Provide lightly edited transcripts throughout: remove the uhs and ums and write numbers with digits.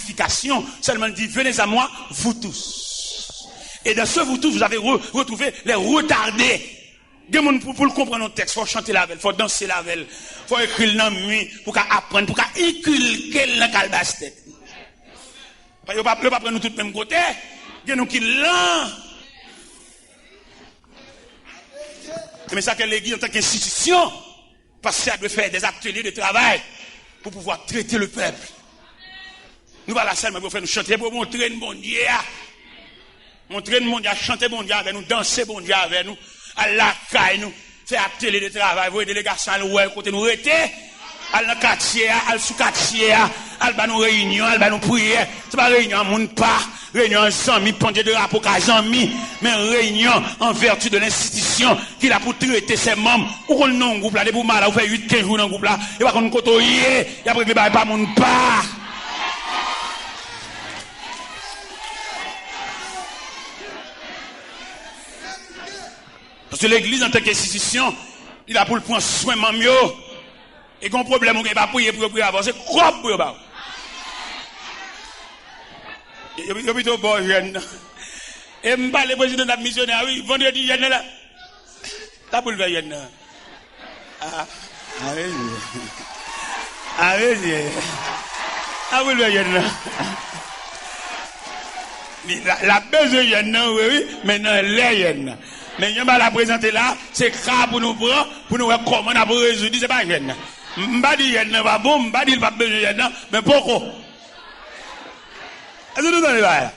qualification, seulement il dit, venez à moi, vous tous. Et dans ce vous tous, vous avez retrouvé les retardés. Pour le comprendre notre texte, il faut chanter la veille, il faut danser la veille, il faut écrire dans la nuit, pour apprendre, pour inculquer dans la calebasse tête. Parce que ne pas prendre nous tous le même côté. Il y a nous qui l'ont. Mais ça que l'église en tant qu'institution, parce qu'elle doit faire des ateliers de travail pour pouvoir traiter le peuple. Nous allons seulement pour faire nous chanter, pour montrer le bon Dieu. Montrer le bon Dieu, chanter bon Dieu avec nous, danser bon Dieu avec nous, à la caille nous, faire atelier de travail, voir des délégations à nous, côté nous rester, à la quartier, à sous quartier, à nous réunion, à nous prier. C'est pas réunion à monde pas, réunion en amis, pendant de rapport qu'à amis, mais réunion en vertu de l'institution qui a pour traiter ses membres. Ou qu'on non groupe là, des pour mal, ou fait 8-15 jours dans le groupe là, et pas qu'on côtoyer, et après que pas monde pas. Parce que l'église en tant qu'institution, il a pour le prendre soin de yo. Et qu'on problème, on ne peut pas prier pour avancer, quoi pour y avoir. Il y a plutôt bon jeune. Et je parle le président de la missionnaire, oui, vendredi, jeune là. T'as pour le faire jeune. Ah, oui. Ah, oui. Ah, pour le faire jeune. La besoin jeune, oui, maintenant, les jeunes. Mais il y a la présenter là, c'est grave pour nous prendre, pour nous voir comment on a résoudre, c'est pas jeune. M'ba dit jeune pas bon, m'ba dit pas besoin jeune, mais pourquoi? Est-ce que nous allons là?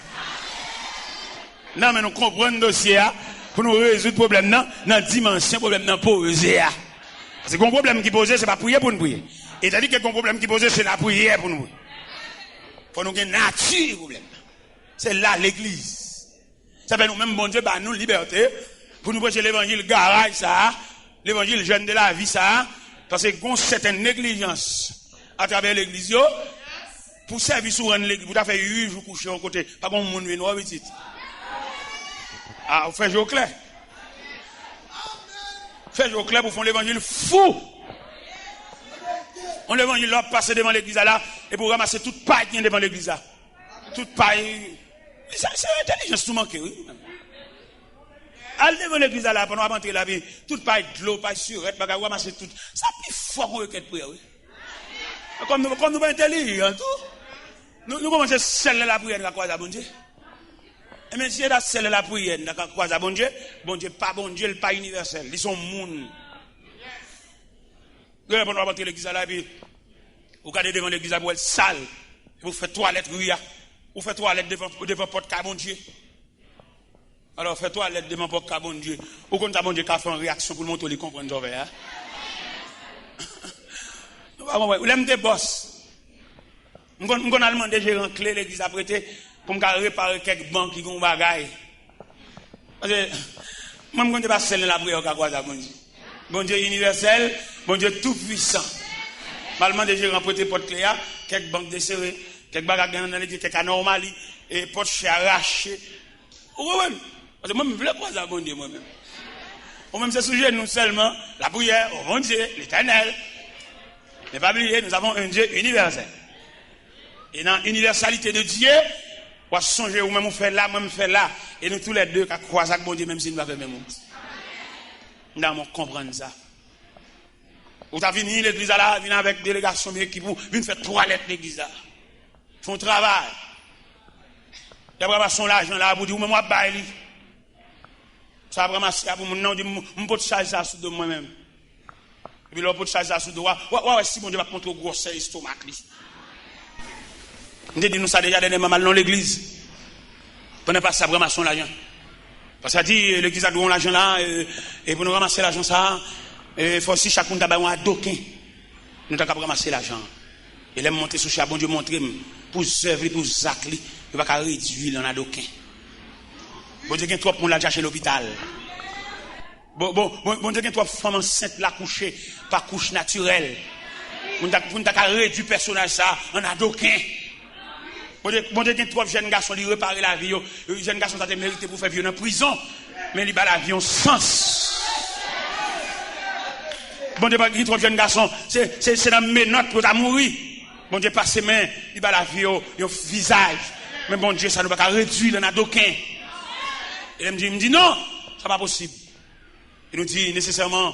Non, mais nous comprenons le dossier pour nous résoudre le problème dans la dimension problème dans posé. Parce que le problème qui pose, c'est pas prier pour nous prier. Et t'as dit que le problème qui pose, c'est la prière pour nous. Pour nous gagner nature problème. C'est là l'église. Ça fait nous-mêmes, bon Dieu, bah nous liberté pour nous prêcher l'évangile garage ça, l'évangile jeune de la vie ça, parce que qu'on certaine négligence à travers l'église pour servir sur l'église, pour faire 8 jours coucher au côté, pas comme monde noir petit. Ah, vous faites jour clair. Faites jour clair pour faire l'évangile fou. On l'évangile là passer devant l'église là et pour ramasser toute paille qui est devant l'église là. Toute paille. C'est intelligence tout manqué, oui. Allez devant l'église là, pendant qu'on rentrer la vie, toute paille de l'eau, paille surette, bagarre, ramasser tout. Ça plus fort qu'on requête prière, oui. Comme nous pas intelligents, tout. Nous commençons à sceller la prière, la croix à bon Dieu. Et même si on a scellé la prière, la croix à bon Dieu, pas bon Dieu, pas universel. Ils sont moun. Pendant qu'on rentrer l'église là, puis, vous regardez devant l'église là, vous êtes sale. Vous faites toilette, oui, vous faites toilette devant porte bon Dieu. Alors, fais toilette devant porte bon Dieu. Ou quand bon Dieu qui a fait une réaction pour le montrer, il comprend ça, hein? Vous l'aimez des boss. Nous avons demandé gérant clé l'église à prêter pour me réparer quelques banques qui ont bagaille. Parce que, moi, je ne peux pas sceller la prière au quoi, bon Dieu. Bon Dieu universel, bon Dieu tout puissant. Malheureusement, des gérants prêter porte clé, quelques banques desserrées, quelques bagages dans l'église, quelques anomalies, et porte chez arraché. Oui. Parce que moi, je ne veux pas ça, bon Dieu, moi-même. Moi-même, c'est sujet, nous seulement, la prière, au bon Dieu, l'éternel. Mais pas oublier, nous avons un Dieu universel. Et dans l'universalité de Dieu, on va songer, ou même on fait là, même fait là. Et nous tous les deux, qui croisent avec bon Dieu, même si nous avons fait même chose. Nous devons comprendre ça. Vous avez venu l'église là, venir avec délégation, mais qui vous viennent faire toilette l'église là. Font travail. D'après ma son l'argent là, vous dites, moi, baille. Ça va ramasser pour mon nom, je peux charger ça sous de moi-même. Et puis là, on peut charger ça sous de moi. Ouais, si mon Dieu va contre gros estomac. On dit, nous ça déjà dernièrement mal dans l'église. Prenez pas ça pour ramasser l'argent. Parce que ça dit, l'église a donné l'argent là, et pour nous ramasser l'argent ça, il faut aussi chacun d'abord un doquin. Nous avons ramasser l'argent. Et là, monter sur chaque bon Dieu, montrer pour servir, pour zacler, il va pas réduire dans un doquin. Bon Dieu, il y a trop de monde là chez l'hôpital. Bon Dieu, il y a trop de femmes enceintes là couchées, par couche naturelle. Vous n'avez pas réduire le personnage ça en adoquin. Bon Dieu, il y a trop de jeunes garçons qui réparent la vie. Les jeunes garçons ont mérité pour faire vivre en prison, mais ils ont la vie en sens. Bon Dieu, il y a trop de jeunes garçons, c'est dans mes notes pour mourir. Bon Dieu passe main, il va la vie au visage. Mais bon Dieu, ça ne va pas réduire dans d'aucun. Et il me dit non, ça n'est pas possible. Il nous dit nécessairement,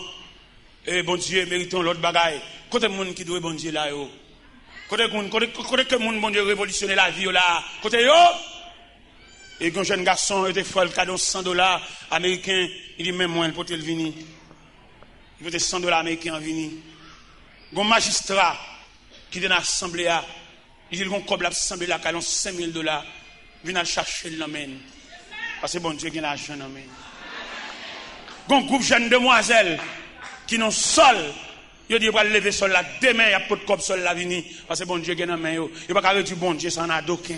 bon Dieu, méritons l'autre bagaille. Côté le monde qui doit bon Dieu là, côté que monde bon Dieu révolutionner la vie là, côté yo. Et quand un jeune garçon était folle, cadeau $100 américains, il dit même moi, il peut le venir. Il peut $100 américains en venir. Un magistrat qui est dans l'assemblée, il dit qu'on coble l'assemblée là, cadeau $5,000, vient chercher l'amène. Parce que bon Dieu, il y a l'argent amène. Un groupe de jeunes demoiselles qui n'ont sol, ils disent qu'ils vont lever sol là, demain, il y a pas de cop sol là, venir. Parce que bon Dieu, il y a l'argent, il n'y a pas de bon Dieu, ça n'a d'aucun.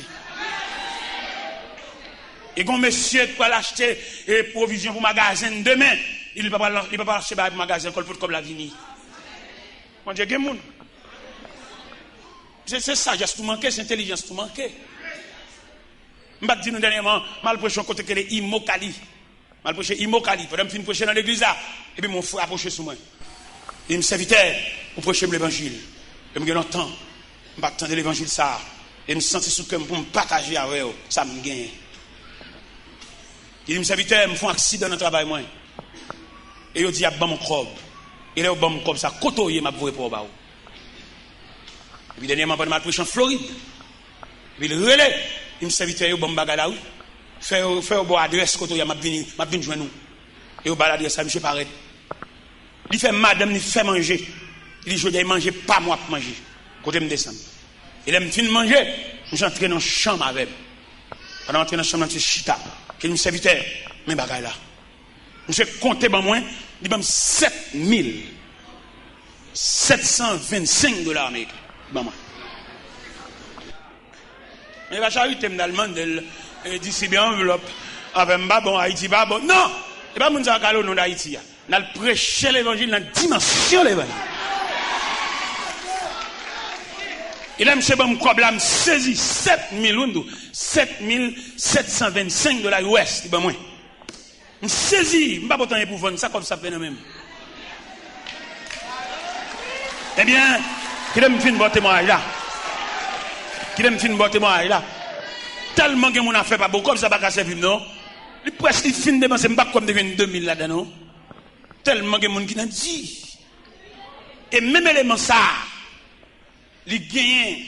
Et quand monsieur peut l'acheter et provision pour magasin demain, il ne peut pas l'acheter pour magasin comme la vini. Mon Dieu, quel monde. C'est sagesse tout manqué, c'est intelligence tout manqué. Je vais dire dernièrement, mal prêché côté que les Imokali. Mal prêché Imokali. Pendant que je prêcher dans l'église là, et puis mon frère a prêché sur moi. Il me servitait pour prêcher l'évangile. Et je me temps, je vais attendre l'évangile ça. Et je me sentais sous cœur pour me partager avec eux. Ça me gagne. Il me servitait, me font accident dans le travail moi. Et il dit il y a bon mon crobe. Et là au bon mon crobe ça côtoyer m'a voué pour ba. Et puis dernièrement pendant ma prêche en Floride. Il relais, il me servitait au bon bagarre là oui. Faire au bon adresse côtoyer m'a venir joindre nous. Et au bas l'adresse ça monsieur paraît. Il fait madame il fait manger. Il dit je dois manger pas moi pour manger. Côté me descendre. Et là me fin manger, je suis entré dans chambre avec. Pendant entrer dans chambre dans chita. Qu'il me serviteur, mais bagaille là. Monsieur compté ben moins, il m'a $7,725 américains. Ben moi. Mais la charité me demande distribuer enveloppe avec un bon Haïti pas bon. Non, et pas mon zakalo non d'Haïti. N'a prêcher l'évangile dans dimension l'évangile. Et là, M. Bamkobla me saisit $7,725 US. Ben, moi. Je saisis, je ne vais pas autant pour vendre ça comme ça, même. Eh bien, qui me fait un bon témoignage là? Qui me fait un bon témoignage là? Tellement que mon affaire pas beaucoup, comme ça, pas servir, non? Il presque fin de dépenser, je ne sais pas comme devient 2000 là-dedans, non? Tellement que mon qui n'a dit. Et même élément ça, il gagne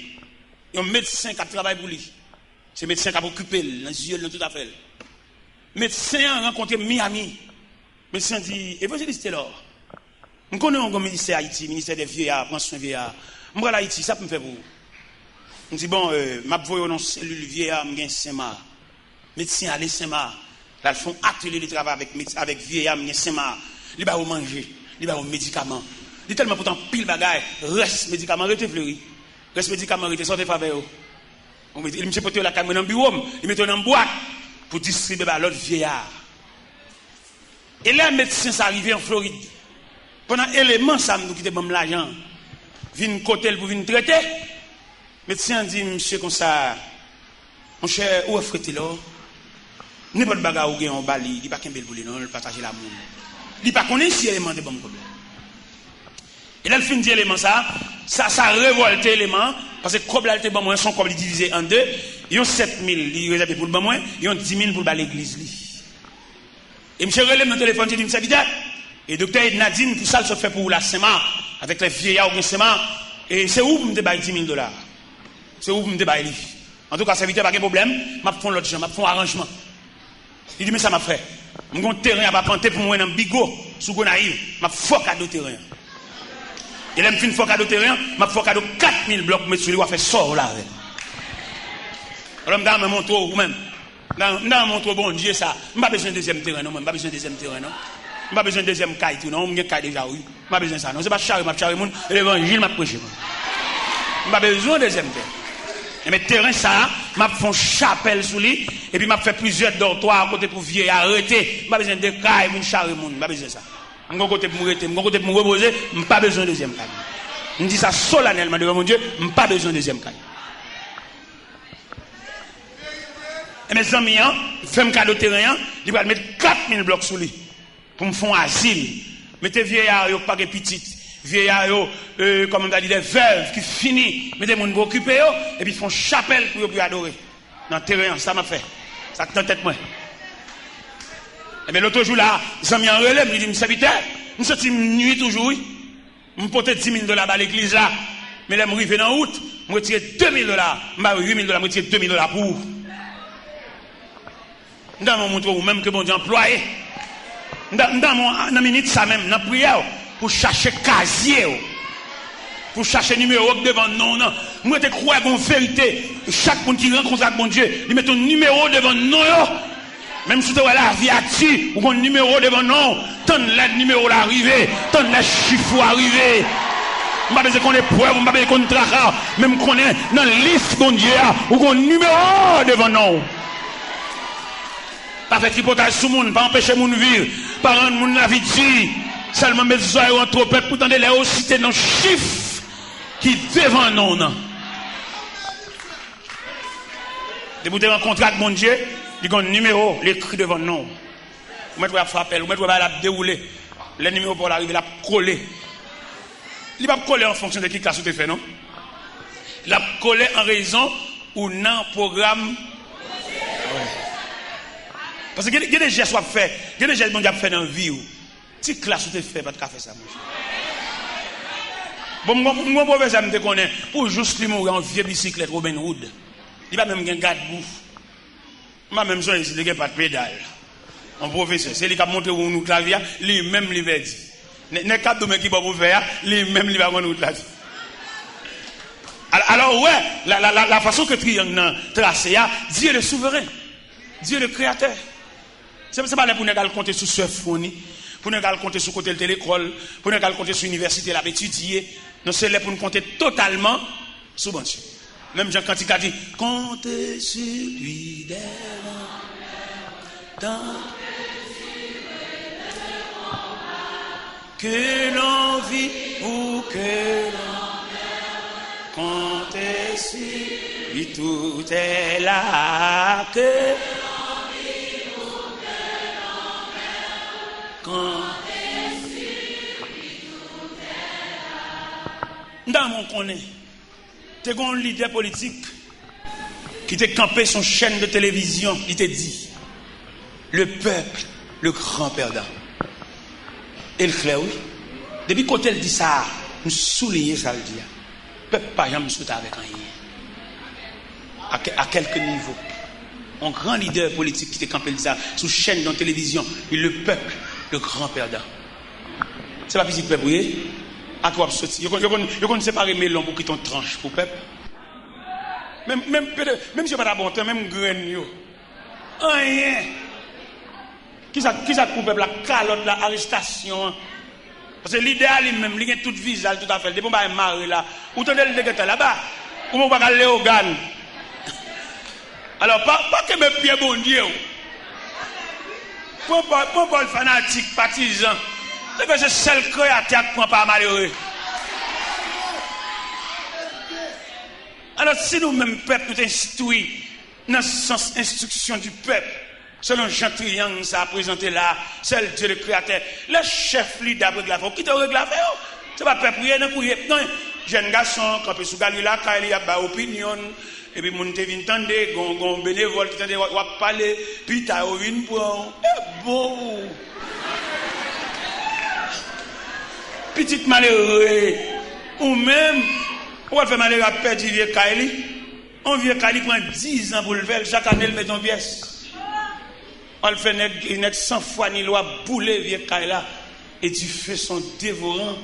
un médecin qui travaille pour lui. C'est un médecin qui a occupé dans les yeux, dans tout à fait. Le médecin a rencontré Miami. Le médecin dit, évangéliste là. Je connais un ministère Haïti, ministère des vieillards, pension vieillards. Je vais à Haïti, ça peut me faire pour vous. Je dis, bon, je vais dans une cellule vieillard, je vais Saint-Mar. Médecin allez Saint-Mar. Là, ils font atelier de travail avec vieillard, je vais Saint-Mar. Ils vont manger, ils vont médicaments. Il tellement pourtant pile bagaille, reste médicament, reste fleuri. Reste médicament, reste sortez faveur. Il me porte la caméra dans le bureau, il met dans une boîte pour distribuer à l'autre vieillard. Et là, le médecin s'est arrivé en Floride. Pendant élément, ça nous quitte bon l'argent. Vine côté pour venir traiter. Le médecin dit, monsieur, comme ça, mon cher, où est-ce que là? N'importe bagarre ou gain en bali, il n'y a pas qu'un bel boulot, non, il partage l'amour. Il n'y a pas qu'on est si élément de bon problème. Et là, le fin dit élément ça révolte l'élément, parce que comme là, bon moins, son comme il divisé en deux, ils ont 7,000, ils réservent pour le bon moins, ils ont 10,000 pour l'église. Et M. relève mon téléphone, il dit, M. Vidal, et docteur Nadine, tout ça, se fait pour la SEMA, avec les vieillards ou SEMA, et c'est où vous me débaillez $10,000? C'est où vous me débaillez? En tout cas, serviteur, pas de problème, je vais faire l'autre chose, je vais faire un arrangement. Il dit, mais ça m'a fait. Je vais un terrain à planter pour moi dans Bigot, sous Gonaïve, je vais faire cadeau terrain. Et là, je fais un cadeau terrain, je vais faire cadeau 4,000 blocs, mais celui-là va faire sort là. Alors, je vais montrer vous-même. Dans mon trou, bon Dieu, ça. Je n'ai pas besoin de deuxième terrain, non. Je n'ai pas besoin de deuxième terrain, non. Je n'ai pas besoin de deuxième caille, non. Je n'ai pas déjà, oui. Je n'ai pas besoin de ça, non. Ce n'est pas charré, je charré, l'évangile m'a prêché. Je n'ai pas besoin de deuxième terrain. Et mes terrains, ça, je fais une chapelle sous lui, et puis je fais plusieurs dortoirs à côté pour vieux arrêter. Je n'ai pas besoin de caille, pour charrer, je n'ai pas besoin de ça. Je n'ai pas côté pour m'arrêter, je n'ai côté pour me reposer, je n'ai pas besoin de deuxième caille. Je dis ça solennellement devant mon Dieu, je n'ai pas besoin de deuxième caille. Et mes amis, ils font un cadeau terrain, ils vont mettre 4,000 blocs sous lui pour me faire un asile. Mettez vieillards, ils pas de petites. vieillards, comme on a dit, des veuves qui finissent, mettez les gens pour occuper, et puis font chapelle pour adorer. Dans le terrain, ça m'a fait. Ça te tête moi. Et bien l'autre jour là, ils ont mis en relais, ils disent, serviteur, nous sommes nuit toujours, oui. Je porte 10 000 $ à l'église là. Mais là, je suis arrivé en août, je retire 2 000 $. Je vais 8 000 $, je retire 2 000 $ pour vous. Dans mon montre, ou même que bon Dieu employé. Dans mon minute, ça même, dans la prière, pour chercher casier, pour chercher numéro devant non, non. Moi, je crois qu'on vérité. Chaque monde qui rencontre avec mon Dieu, il met un numéro devant non. Même si tu as la viature, ou un numéro devant non, tant le numéro l'arrivée, tant le chiffre arrivé. Je ne sais pas qu'on est preuve, je ne sais pas qu'on est tracas, même qu'on est dans la liste mon Dieu, ou un numéro devant non. Pas faire tripotage sur le monde, pas empêcher le monde de vivre, pas rendre le monde la vie de seulement mettre les oreilles entre peuple pour tenter les citer dans le chiffre qui devant non. De vous rencontrer avec mon Dieu, il y a un numéro, l'écrit devant non. Vous mettez à frapper, vous mettez à dérouler. Le numéro pour l'arriver, il a collé. Il ne va pas coller en fonction de qui classe vous fait, non? Il a collé en raison ou non programme. Parce que il y a des gestes à faire, il y a des gestes que fait dans la vie. Si classe vous fait, pas de faire ça. Bon, moi, professeur, je me connais. Pour juste lui mourir en vieux bicyclette Robin Hood. Il va même gagner garde-bouffe. Moi, même ça, il n'y a pas de pédale. Un professeur, c'est lui qui a monté où nous clavier, lui-même, il va dire. N'est pas de qui va vous faire, lui-même, il va nous clavier. Alors, ouais, la façon que triangle tracé, Dieu le souverain, Dieu le créateur. C'est pas là pour nous compter sur ce fourni, pour nous compter sur côté de l'école, pour nous compter sur l'université, là, étudier. Non, c'est là pour nous compter totalement sur bon Dieu. Même Jean Cantique a dit, comptez sur lui des dans que l'on vit ou que l'on comptez sur lui, tout est là, que l'on vit ou que l'on comptez sur lui, tout est là. Dans mon connaît, tu es un leader politique qui t'a campé son chaîne de télévision, il t'a dit, le peuple, le grand perdant. Et le clair, oui. Depuis quand elle dit ça, nous soulignons ça le dire. Le peuple pas jamais souhaité avec rien. À quelques niveaux. Un grand leader politique qui t'a campé ça, sous chaîne de télévision, et le peuple, le grand perdant. C'est pas petit peuple, oui. À quoi sortir? Vous ne séparer melon pour quitter ton tranche pour peuple. Même si vous n'avez pas bon temps, même graine, rien. Qui ça pour peuple, la calotte, la arrestation. Parce que l'idéal lui-même, il a tout visage, tout à fait. Depuis qu'on va marrer là, ou t'en le dégueulasse là-bas, ou on va aller au GAN. Alors, pas que mes pieds bon Dieu. Pas le fanatique, partisan. C'est que c'est seul créateur qui prend pas malheureux. Alors, si nous-mêmes, peuple, nous instruisons dans le sens instruction du peuple, selon Jean Triangle, ça a présenté là, c'est le Dieu le créateur, le chef leader de la qui te règle la faire, c'est pas peuple, non, jeune garçon, quand tu es sous Galilée, quand il y a une opinion, et puis mon te vient tendre, gon bénévole qui tende à parler, puis tu as une pour bon. Petite malheureux, ou même, on va faire malheureux à perdre du vieux Kaili. Un vieux Kaili prend 10 ans pour le faire, chaque année il met en pièce. On le fait une 100 fois ni loi bouler vieux Kaili là, et tu fais son dévorant.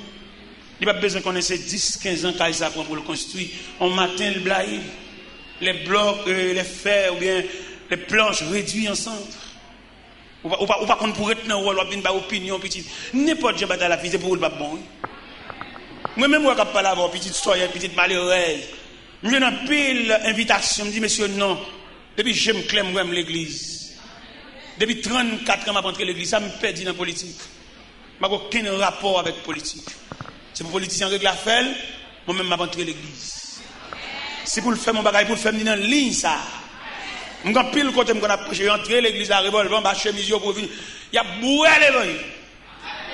Il n'y a pas besoin qu'on ait 10-15 ans Kaili ça prend pour le construire. On matin le blaye, les blocs, les fers ou bien les planches réduits ensemble. Ou pas qu'on pourrait tenir ou alors une opinion petite. N'importe quelle bataille la vie c'est pour le pas bon. Moi-même, je ne peux pas avoir petite soirée, petite malheureuse. Je viens dans pile invitation, je me dis, monsieur, non. Depuis que je me clame, j'aime l'église. Depuis 34 ans, je rentré l'église, ça me perd dans la politique. Je n'ai aucun rapport avec la politique. C'est pour les politiciens règle la faire, moi-même, je rentré l'église. C'est pour le faire mon bagage, pour le faire dans la ligne, ça. Je suis pile côté, je suis rentré l'église, la revolver, ma chemise, pour venir. Il y a boué l'évangile.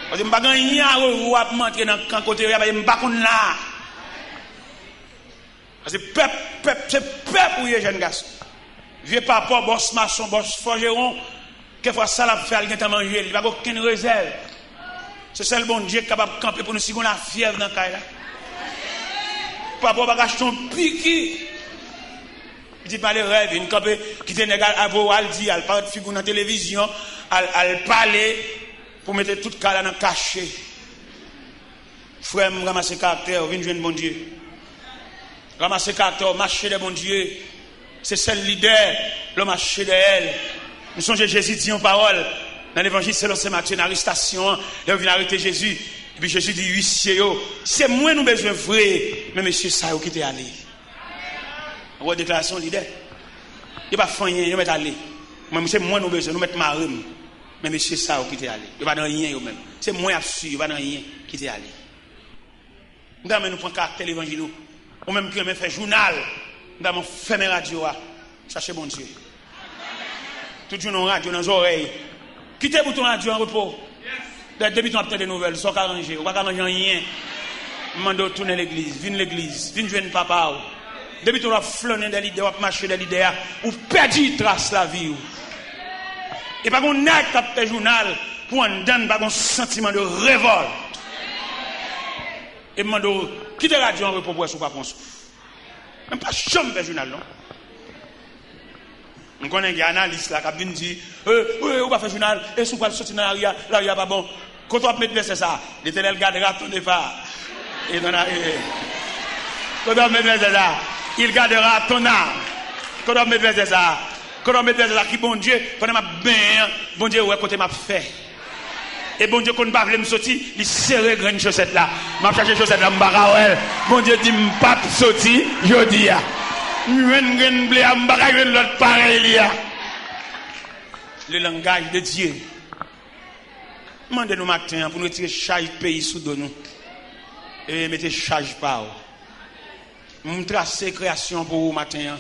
Parce que je ne sais pas où à monter dans le côté, je ne sais pas là. Parce que c'est peuple pour les jeunes garçons. Vieux papa, boss maçon, boss forgeron, quelquefois ça l'a fait, il a mangé, il n'a aucune réserve. C'est ça le bon Dieu qui est capable de camper pour nous si on a fièvre dans le cas là. Papa va acheter un piqui. Il dit pas les rêves, il campe qui te négal à vous, il dit, il parle de figure dans la télévision, il parle pour mettre tout le cas dans le cachet. Frère, ramasser le caractère, viens jouer bon Dieu. Ramasser le caractère, marcher de bon Dieu. C'est celle leader, le marché de elle. Nous sommes Jésus dit en parole. Dans l'évangile, c'est l'Ancien Matthieu, une arrestation. Il vient arrêter Jésus. Et puis Jésus dit, huissier, c'est moi nous besoin vrai. Mais monsieur, ça, qui t'est allé. Une déclaration leader. Il n'y a pas de rien, il va aller. Mais c'est moi nous besoin, nous mettre ma rime. Mais monsieur, ça, qui t'est allé. Il n'y a pas de rien, même. C'est moi absolu, il n'y a pas de rien qui t'est allé. Nous avons pris caractère l'évangile. Ou même qui fait journal. Nous avons fait mes radios. Cherchez bon Dieu. Tout jour, nous radio dans les oreilles. Quittez le bouton radio en repos. Depuis qu'on a des nouvelles, ça va arranger. On va arranger rien. Mando tourner l'église. Viens l'église. Viens jouer papa. Depuis qu'on a flâné des leaders, on a marché des leaders, ou perdu trace la vie. Et pas qu'on n'a pas fait journal pour en donner pas un sentiment de révolte. Et mando quittez la radio en repos pour souffler pas souffle. Même pas chambre de journal non. On connaît des analystes là qui disent on va faire journal et si on va sortir dans l'arrière pas bon. Quand on met verset ça, l'Éternel gardera ton départ. Et dans quand on met verset ça, il gardera ton âme. Quand on met verset ça, qui bon Dieu, pendant m'a bien, bon Dieu ouais côté m'a fait. Et bon Dieu, quand on ne veut pas me sortir, il serre graine chaussette là. Je cherche chaussette là, je bon Dieu dit, je ne pas sortir, je dis. Le langage de Dieu. Demandez-nous matin pour nous tirer charge pays sous nous. Et mettez charge par vous. Nous tracer création pour vous matin.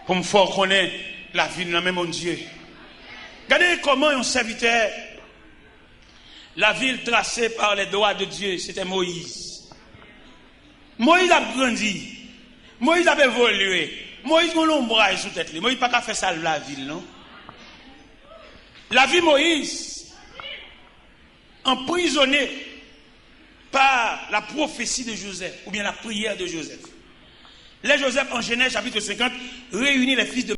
Pour me faire connaître la vie de même mon Dieu. Regardez comment un serviteur. La ville tracée par les doigts de Dieu, c'était Moïse. Moïse a grandi. Moïse a évolué. Moïse a l'ombrage sous tête. Moïse n'a pas fait ça la ville, non? La vie Moïse, emprisonné par la prophétie de Joseph, ou bien la prière de Joseph. Les Joseph, en Genèse chapitre 50, réunit les fils de